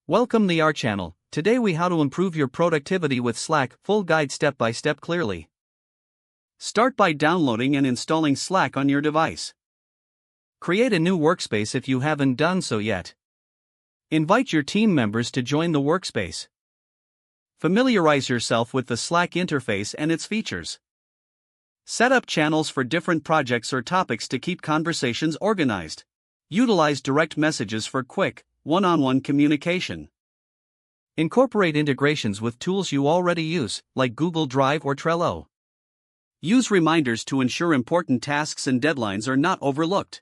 Welcome to our channel. Today we how to improve your productivity with Slack, full guide step by step clearly. Start by downloading and installing Slack on your device. Create a new workspace if you haven't done so yet. Invite your team members to join the workspace. Familiarize yourself with the Slack interface and its features. Set up channels for different projects or topics to keep conversations organized. Utilize direct messages for quick, one-on-one communication. Incorporate integrations with tools you already use, like Google Drive or Trello. Use reminders to ensure important tasks and deadlines are not overlooked.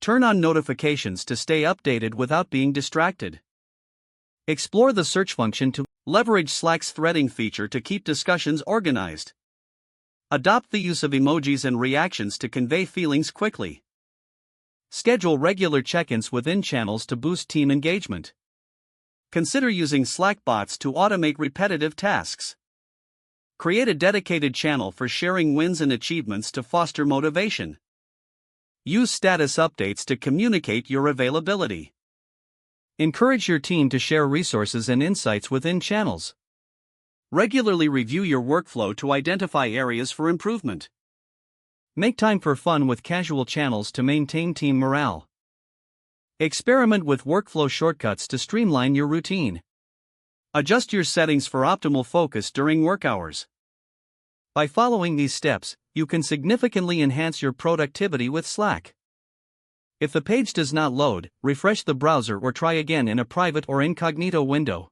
Turn on notifications to stay updated without being distracted. Explore the search function to leverage Slack's threading feature to keep discussions organized. Adopt the use of emojis and reactions to convey feelings quickly. Schedule regular check-ins within channels to boost team engagement. Consider using Slack bots to automate repetitive tasks. Create a dedicated channel for sharing wins and achievements to foster motivation. Use status updates to communicate your availability. Encourage your team to share resources and insights within channels. Regularly review your workflow to identify areas for improvement. Make time for fun with casual channels to maintain team morale. Experiment with workflow shortcuts to streamline your routine. Adjust your settings for optimal focus during work hours. By following these steps, you can significantly enhance your productivity with Slack. If the page does not load, refresh the browser or try again in a private or incognito window.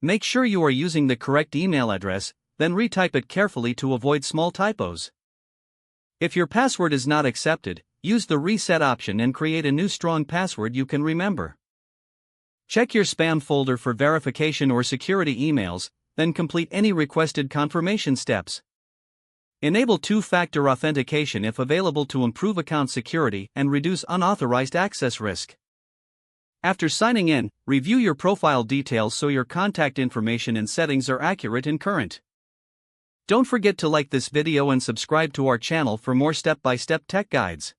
Make sure you are using the correct email address, then retype it carefully to avoid small typos. If your password is not accepted, use the reset option and create a new strong password you can remember. Check your spam folder for verification or security emails, then complete any requested confirmation steps. Enable two-factor authentication if available to improve account security and reduce unauthorized access risk. After signing in, review your profile details so your contact information and settings are accurate and current. Don't forget to like this video and subscribe to our channel for more step-by-step tech guides.